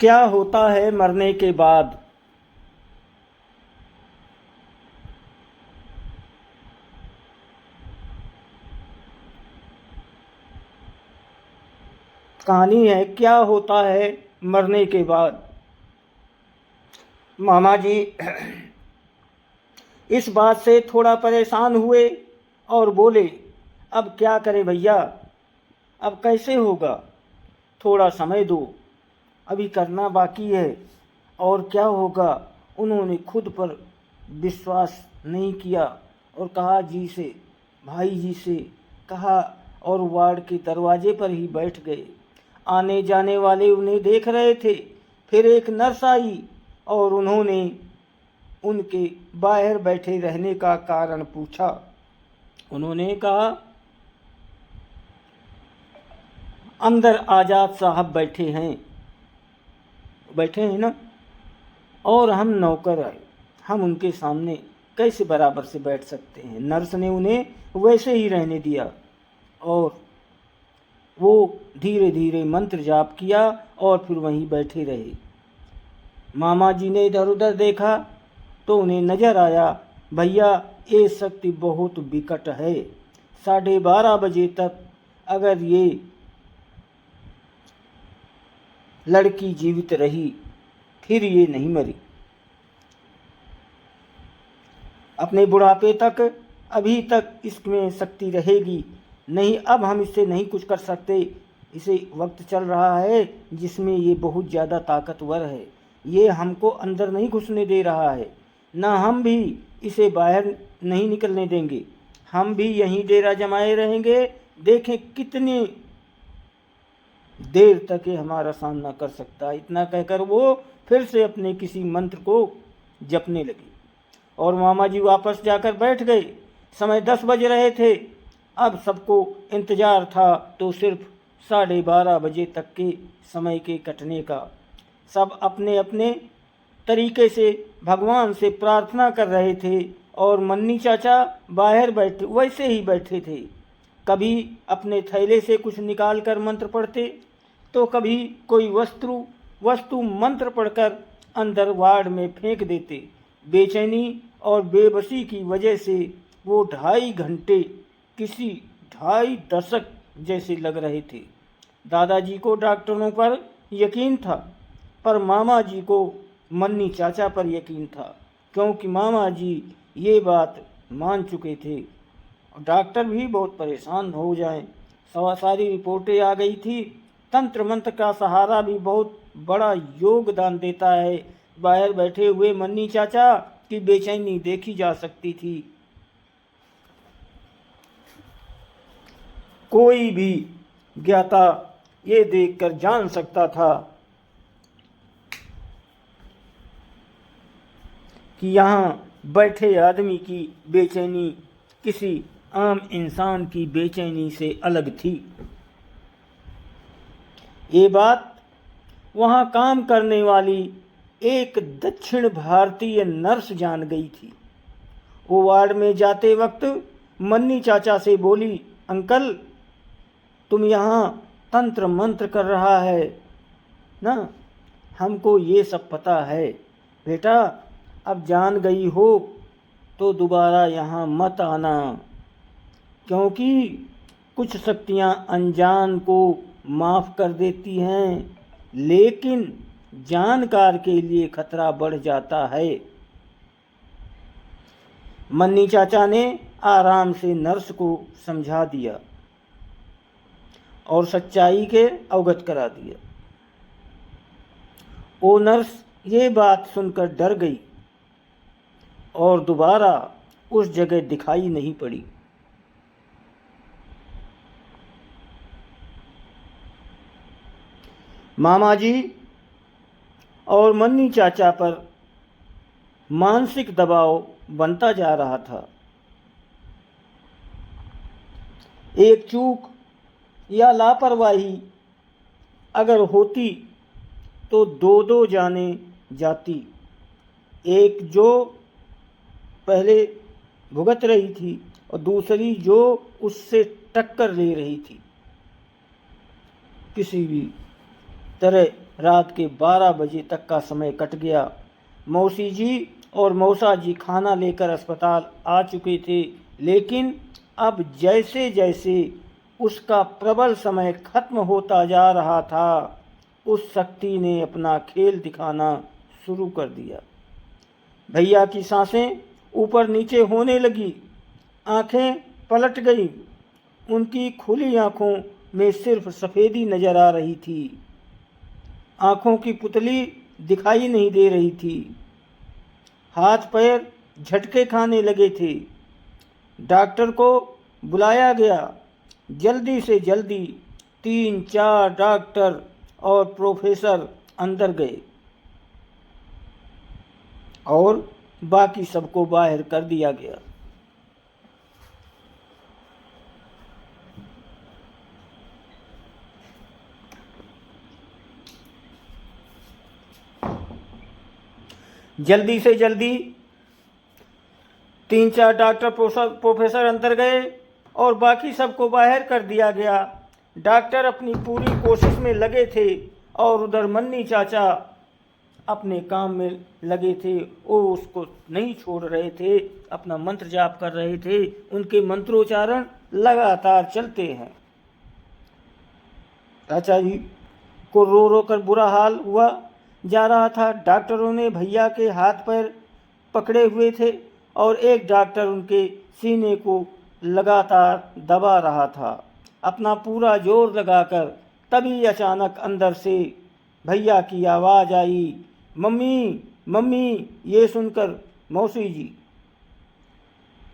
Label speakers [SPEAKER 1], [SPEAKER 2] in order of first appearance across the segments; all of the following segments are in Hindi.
[SPEAKER 1] क्या होता है मरने के बाद। कहानी है क्या होता है मरने के बाद। मामा जी इस बात से थोड़ा परेशान हुए और बोले, अब क्या करें भैया, अब कैसे होगा, थोड़ा समय दो, अभी करना बाकी है। और क्या होगा, उन्होंने खुद पर विश्वास नहीं किया और कहा जी से, भाई जी से कहा, और वार्ड के दरवाजे पर ही बैठ गए। आने जाने वाले उन्हें देख रहे थे। फिर एक नर्स आई और उन्होंने उनके बाहर बैठे रहने का कारण पूछा। उन्होंने कहा, अंदर आजाद साहब बैठे हैं ना, और हम नौकर आए, हम उनके सामने कैसे बराबर से बैठ सकते हैं। नर्स ने उन्हें वैसे ही रहने दिया और वो धीरे धीरे मंत्र जाप किया और फिर वहीं बैठे रहे। मामा जी ने इधर उधर देखा तो उन्हें नजर आया, भैया ये शक्ति बहुत विकट है। 12:30 बजे तक अगर ये लड़की जीवित रही फिर ये नहीं मरी, अपने बुढ़ापे तक अभी तक इसमें शक्ति रहेगी। नहीं, अब हम इससे नहीं कुछ कर सकते। इसे वक्त चल रहा है जिसमें ये बहुत ज़्यादा ताकतवर है। ये हमको अंदर नहीं घुसने दे रहा है, ना हम भी इसे बाहर नहीं निकलने देंगे। हम भी यहीं डेरा जमाए रहेंगे, देखें कितनी देर तक ये हमारा सामना कर सकता है। इतना कहकर वो फिर से अपने किसी मंत्र को जपने लगे और मामा जी वापस जाकर बैठ गए। समय 10 बज रहे थे। अब सबको इंतज़ार था तो सिर्फ 12:30 बजे तक के समय के कटने का। सब अपने अपने तरीके से भगवान से प्रार्थना कर रहे थे और मन्नी चाचा बाहर बैठे वैसे ही बैठे थे। कभी अपने थैले से कुछ निकाल कर मंत्र पढ़ते तो कभी कोई वस्तु मंत्र पढ़कर अंदर वार्ड में फेंक देते। बेचैनी और बेबसी की वजह से वो 2.5 घंटे किसी 2.5 दशक जैसे लग रहे थे। दादाजी को डॉक्टरों पर यकीन था, पर मामा जी को मन्नी चाचा पर यकीन था, क्योंकि मामा जी ये बात मान चुके थे। डॉक्टर भी बहुत परेशान हो जाएं। सारी रिपोर्टें आ गई थी। तंत्र मंत्र का सहारा भी बहुत बड़ा योगदान देता है। बाहर बैठे हुए मन्नी चाचा की बेचैनी देखी जा सकती थी। कोई भी ज्ञाता ये देखकर जान सकता था कि यहाँ बैठे आदमी की बेचैनी किसी आम इंसान की बेचैनी से अलग थी। ये बात वहाँ काम करने वाली एक दक्षिण भारतीय नर्स जान गई थी। वो वार्ड में जाते वक्त मन्नी चाचा से बोली, अंकल तुम यहाँ तंत्र मंत्र कर रहा है ना, हमको ये सब पता है। बेटा अब जान गई हो तो दोबारा यहाँ मत आना, क्योंकि कुछ शक्तियाँ अनजान को माफ़ कर देती हैं, लेकिन जानकार के लिए खतरा बढ़ जाता है। मन्नी चाचा ने आराम से नर्स को समझा दिया और सच्चाई के अवगत करा दिया। वो नर्स ये बात सुनकर डर गई और दोबारा उस जगह दिखाई नहीं पड़ी। मामा जी और मन्नी चाचा पर मानसिक दबाव बनता जा रहा था। एक चूक या लापरवाही अगर होती तो 2-2 जाने जाती। एक जो पहले भुगत रही थी और दूसरी जो उससे टक्कर ले रही थी। किसी भी तरह रात के 12 बजे तक का समय कट गया। मौसी जी और मौसा जी खाना लेकर अस्पताल आ चुके थे, लेकिन अब जैसे जैसे उसका प्रबल समय खत्म होता जा रहा था, उस शक्ति ने अपना खेल दिखाना शुरू कर दिया। भैया की सांसें ऊपर नीचे होने लगी, आंखें पलट गई। उनकी खुली आंखों में सिर्फ सफ़ेदी नजर आ रही थी, आंखों की पुतली दिखाई नहीं दे रही थी। हाथ पैर झटके खाने लगे थे। डॉक्टर को बुलाया गया। जल्दी से जल्दी 3-4 डॉक्टर और प्रोफेसर अंदर गए और बाकी सबको बाहर कर दिया गया। जल्दी से जल्दी 3-4 डॉक्टर प्रोफेसर अंदर गए और बाकी सबको बाहर कर दिया गया। डॉक्टर अपनी पूरी कोशिश में लगे थे और उधर मन्नी चाचा अपने काम में लगे थे। वो उसको नहीं छोड़ रहे थे, अपना मंत्र जाप कर रहे थे। उनके मंत्रोच्चारण लगातार चलते हैं। चाचा जी को रो रो कर बुरा हाल हुआ जा रहा था। डॉक्टरों ने भैया के हाथ पैर पकड़े हुए थे और एक डॉक्टर उनके सीने को लगातार दबा रहा था, अपना पूरा जोर लगाकर। तभी अचानक अंदर से भैया की आवाज़ आई, मम्मी मम्मी। ये सुनकर मौसी जी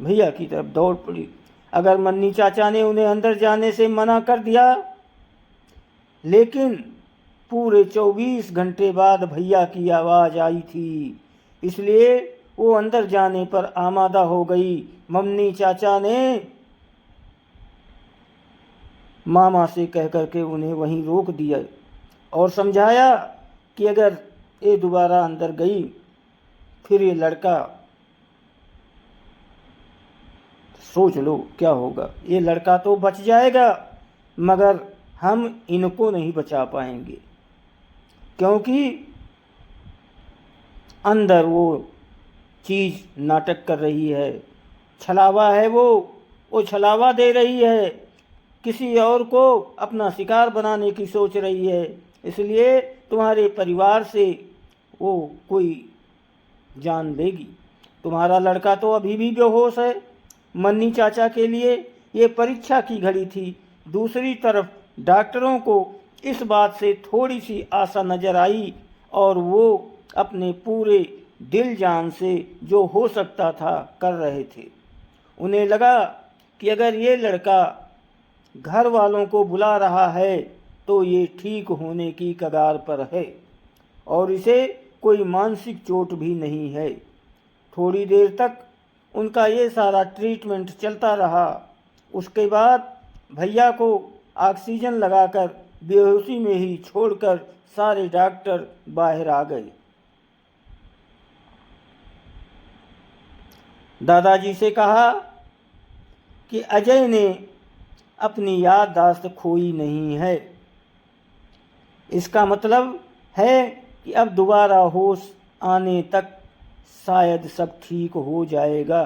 [SPEAKER 1] भैया की तरफ दौड़ पड़ी। अगर मन्नी चाचा ने उन्हें अंदर जाने से मना कर दिया, लेकिन पूरे 24 घंटे बाद भैया की आवाज़ आई थी, इसलिए वो अंदर जाने पर आमादा हो गई। मन्नी चाचा ने मामा से कह करके उन्हें वहीं रोक दिया और समझाया कि अगर ये दोबारा अंदर गई फिर ये लड़का, सोच लो क्या होगा। ये लड़का तो बच जाएगा मगर हम इनको नहीं बचा पाएंगे, क्योंकि अंदर वो चीज़ नाटक कर रही है, छलावा है। वो छलावा दे रही है, किसी और को अपना शिकार बनाने की सोच रही है। इसलिए तुम्हारे परिवार से वो कोई जान लेगी। तुम्हारा लड़का तो अभी भी बेहोश है। मन्नी चाचा के लिए ये परीक्षा की घड़ी थी। दूसरी तरफ डॉक्टरों को इस बात से थोड़ी सी आशा नजर आई और वो अपने पूरे दिल जान से जो हो सकता था कर रहे थे। उन्हें लगा कि अगर ये लड़का घर वालों को बुला रहा है तो ये ठीक होने की कगार पर है और इसे कोई मानसिक चोट भी नहीं है। थोड़ी देर तक उनका ये सारा ट्रीटमेंट चलता रहा। उसके बाद भैया को ऑक्सीजन लगाकर बेहोशी में ही छोड़कर सारे डॉक्टर बाहर आ गए। दादाजी से कहा कि अजय ने अपनी याददाश्त खोई नहीं है। इसका मतलब है कि अब दोबारा होश आने तक शायद सब ठीक हो जाएगा।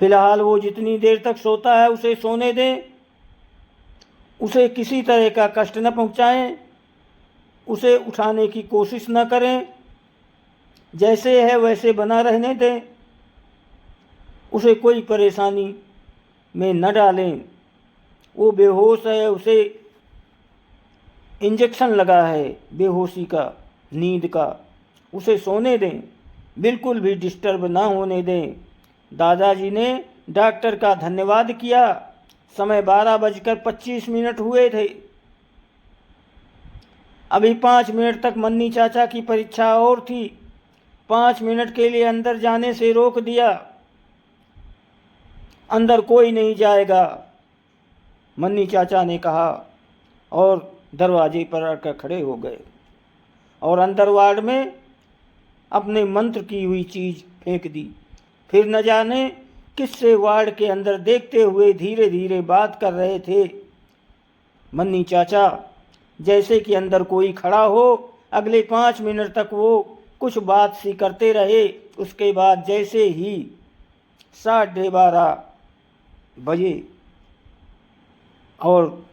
[SPEAKER 1] फिलहाल वो जितनी देर तक सोता है उसे सोने दें, उसे किसी तरह का कष्ट न पहुंचाएं, उसे उठाने की कोशिश न करें, जैसे है वैसे बना रहने दें, उसे कोई परेशानी में न डालें। वो बेहोश है, उसे इंजेक्शन लगा है बेहोशी का, नींद का, उसे सोने दें, बिल्कुल भी डिस्टर्ब ना होने दें। दादाजी ने डॉक्टर का धन्यवाद किया। समय 12:25 हुए थे। अभी 5 मिनट तक मन्नी चाचा की परीक्षा और थी। 5 मिनट के लिए अंदर जाने से रोक दिया। अंदर कोई नहीं जाएगा, मन्नी चाचा ने कहा और दरवाजे पर आकर खड़े हो गए और अंदर वार्ड में अपने मंत्र की हुई चीज़ फेंक दी। फिर न जाने किससे वार्ड के अंदर देखते हुए धीरे धीरे बात कर रहे थे। मन्नी चाचा जैसे कि अंदर कोई खड़ा हो। अगले 5 मिनट तक वो कुछ बात सी करते रहे। उसके बाद जैसे ही 12:30 बजे और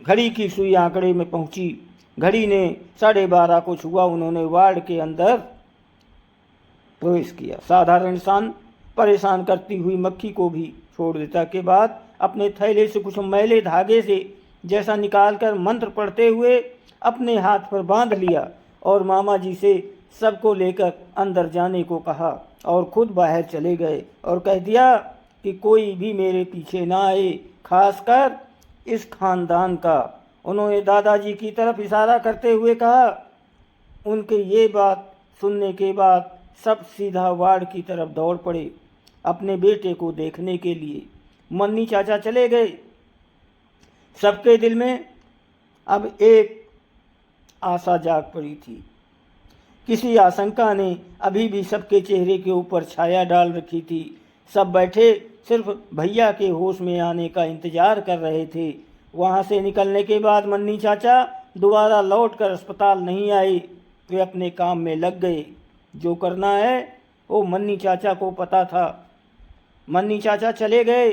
[SPEAKER 1] घड़ी की सुई आंकड़े में पहुंची, घड़ी ने 12:30 को छुआ, उन्होंने वार्ड के अंदर प्रवेश किया। साधारण इंसान परेशान करती हुई मक्खी को भी छोड़ देता के बाद अपने थैले से कुछ मैले धागे से जैसा निकालकर मंत्र पढ़ते हुए अपने हाथ पर बांध लिया और मामा जी से सबको लेकर अंदर जाने को कहा और खुद बाहर चले गए और कह दिया कि कोई भी मेरे पीछे ना आए, खासकर इस खानदान का। उन्होंने दादाजी की तरफ इशारा करते हुए कहा। उनके ये बात सुनने के बाद सब सीधा वार्ड की तरफ दौड़ पड़े अपने बेटे को देखने के लिए। मन्नी चाचा चले गए। सबके दिल में अब एक आशा जाग पड़ी थी। किसी आशंका ने अभी भी सबके चेहरे के ऊपर छाया डाल रखी थी। सब बैठे सिर्फ भैया के होश में आने का इंतजार कर रहे थे। वहाँ से निकलने के बाद मन्नी चाचा दोबारा लौटकर अस्पताल नहीं आए। वे अपने काम में लग गए। जो करना है वो मन्नी चाचा को पता था। मन्नी चाचा चले गए,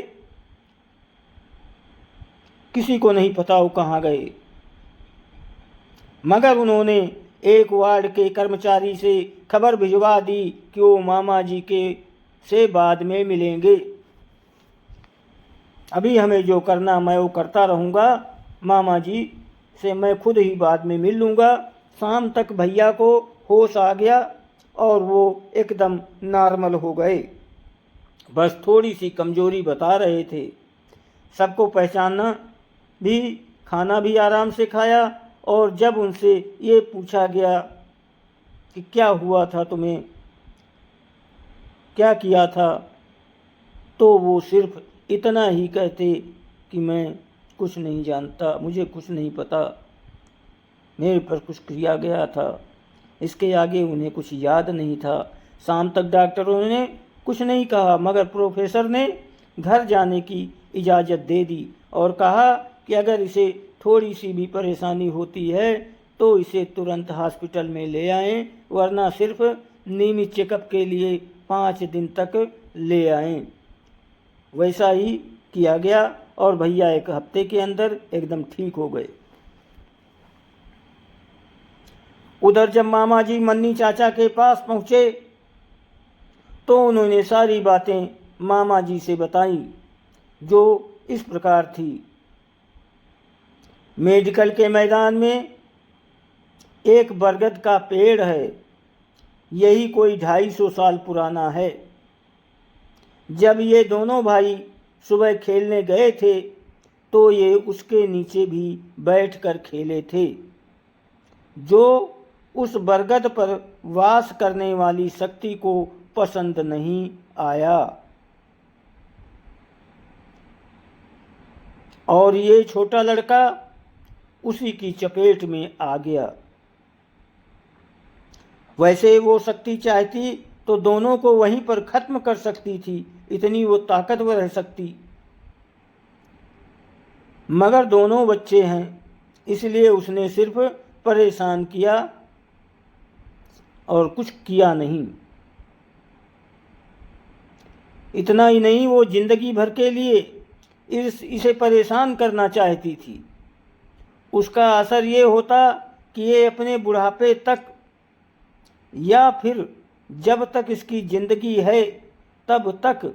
[SPEAKER 1] किसी को नहीं पता वो कहाँ गए, मगर उन्होंने एक वार्ड के कर्मचारी से खबर भिजवा दी कि वो मामा जी के से बाद में मिलेंगे। अभी हमें जो करना मैं वो करता रहूँगा, मामा जी से मैं खुद ही बाद में मिल लूँगा। शाम तक भैया को होश आ गया और वो एकदम नॉर्मल हो गए। बस थोड़ी सी कमजोरी बता रहे थे। सबको पहचानना भी, खाना भी आराम से खाया और जब उनसे ये पूछा गया कि क्या हुआ था, तुम्हें क्या किया था, तो वो सिर्फ इतना ही कहते कि मैं कुछ नहीं जानता, मुझे कुछ नहीं पता, मेरे पर कुछ किया गया था। इसके आगे उन्हें कुछ याद नहीं था। शाम तक डॉक्टरों ने कुछ नहीं कहा, मगर प्रोफेसर ने घर जाने की इजाज़त दे दी और कहा कि अगर इसे थोड़ी सी भी परेशानी होती है तो इसे तुरंत हॉस्पिटल में ले आएं, वरना सिर्फ नियमित चेकअप के लिए 5 दिन तक ले आएं। वैसा ही किया गया और भैया 1 हफ्ते के अंदर एकदम ठीक हो गए। उधर जब मामा जी मन्नी चाचा के पास पहुँचे तो उन्होंने सारी बातें मामा जी से बताई, जो इस प्रकार थी। मेडिकल के मैदान में एक बरगद का पेड़ है, यही कोई 250 साल पुराना है। जब ये दोनों भाई सुबह खेलने गए थे तो ये उसके नीचे भी बैठकर खेले थे। जो उस बरगद पर वास करने वाली शक्ति को पसंद नहीं आया और ये छोटा लड़का उसी की चपेट में आ गया। वैसे वो शक्ति चाहती तो दोनों को वहीं पर खत्म कर सकती थी, इतनी वो ताकतवर है शक्ति, मगर दोनों बच्चे हैं इसलिए उसने सिर्फ परेशान किया और कुछ किया नहीं। इतना ही नहीं, वो जिंदगी भर के लिए इसे परेशान करना चाहती थी। उसका असर ये होता कि ये अपने बुढ़ापे तक या फिर जब तक इसकी जिंदगी है तब तक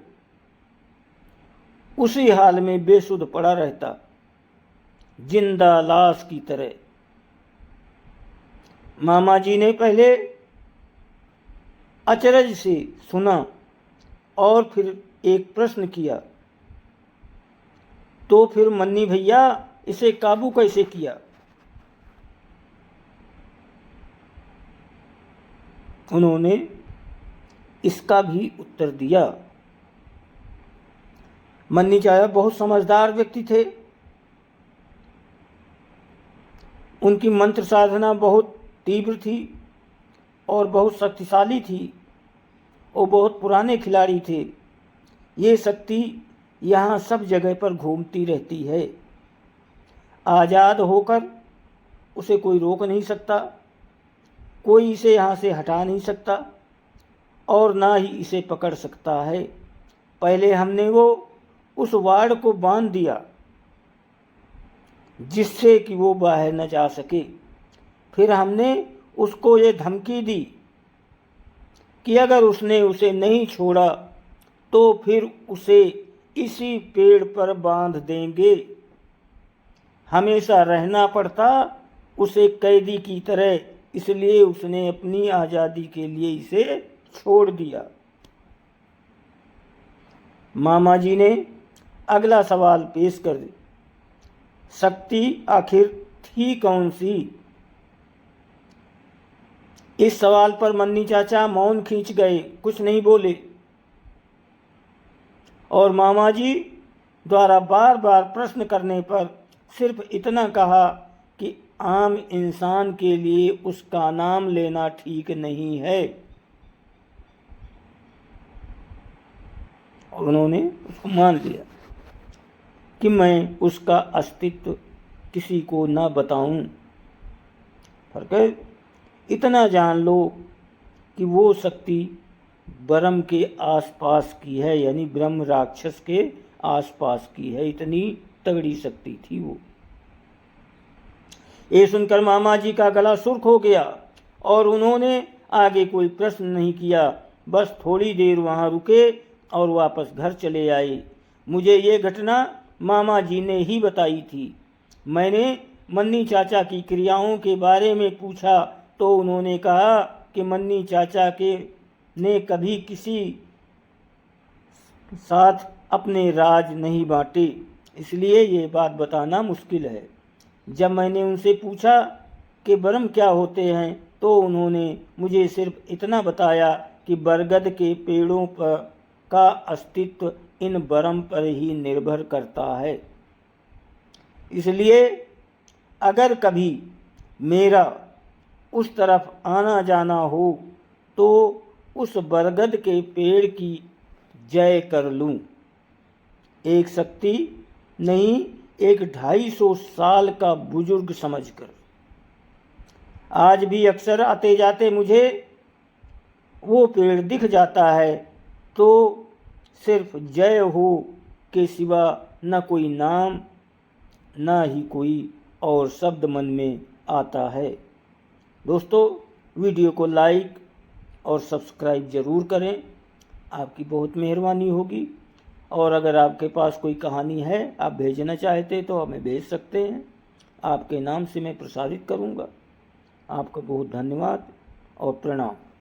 [SPEAKER 1] उसी हाल में बेसुध पड़ा रहता, जिंदा लाश की तरह। मामा जी ने पहले अचरज से सुना और फिर एक प्रश्न किया, तो फिर मन्नी भैया इसे काबू कैसे किया? उन्होंने इसका भी उत्तर दिया। मन्नी चाचा बहुत समझदार व्यक्ति थे। उनकी मंत्र साधना बहुत तीव्र थी और बहुत शक्तिशाली थी। वो बहुत पुराने खिलाड़ी थे। ये शक्ति यहाँ सब जगह पर घूमती रहती है। आज़ाद होकर उसे कोई रोक नहीं सकता, कोई इसे यहाँ से हटा नहीं सकता और ना ही इसे पकड़ सकता है। पहले हमने वो उस वाड़ को बांध दिया जिससे कि वो बाहर न जा सके। फिर हमने उसको ये धमकी दी कि अगर उसने उसे नहीं छोड़ा तो फिर उसे इसी पेड़ पर बांध देंगे। हमेशा रहना पड़ता उसे कैदी की तरह, इसलिए उसने अपनी आज़ादी के लिए इसे छोड़ दिया। मामा जी ने अगला सवाल पेश कर दिया, शक्ति आखिर थी कौन सी? इस सवाल पर मन्नी चाचा मौन खींच गए, कुछ नहीं बोले और मामा जी द्वारा बार बार प्रश्न करने पर सिर्फ इतना कहा कि आम इंसान के लिए उसका नाम लेना ठीक नहीं है। और उन्होंने उसको मान लिया कि मैं उसका अस्तित्व किसी को ना बताऊं। फर्क है, इतना जान लो कि वो शक्ति ब्रह्म के आसपास की है, यानी ब्रह्म राक्षस के आसपास की है। इतनी तगड़ी शक्ति थी वो। ये सुनकर मामा जी का गला सुर्ख हो गया और उन्होंने आगे कोई प्रश्न नहीं किया, बस थोड़ी देर वहाँ रुके और वापस घर चले आए। मुझे ये घटना मामा जी ने ही बताई थी। मैंने मन्नी चाचा की क्रियाओं के बारे में पूछा तो उन्होंने कहा कि मन्नी चाचा के ने कभी किसी साथ अपने राज नहीं बांटे, इसलिए ये बात बताना मुश्किल है। जब मैंने उनसे पूछा कि ब्रह्म क्या होते हैं तो उन्होंने मुझे सिर्फ इतना बताया कि बरगद के पेड़ों पर का अस्तित्व इन ब्रह्म पर ही निर्भर करता है। इसलिए अगर कभी मेरा उस तरफ आना जाना हो तो उस बरगद के पेड़ की जय कर लूं। एक शक्ति नहीं, एक 250 साल का बुजुर्ग समझकर। आज भी अक्सर आते जाते मुझे वो पेड़ दिख जाता है तो सिर्फ जय हो के सिवा न कोई नाम न ही कोई और शब्द मन में आता है। दोस्तों, वीडियो को लाइक और सब्सक्राइब ज़रूर करें, आपकी बहुत मेहरबानी होगी। और अगर आपके पास कोई कहानी है आप भेजना चाहते तो हमें भेज सकते हैं, आपके नाम से मैं प्रसारित करूंगा। आपका बहुत धन्यवाद और प्रणाम।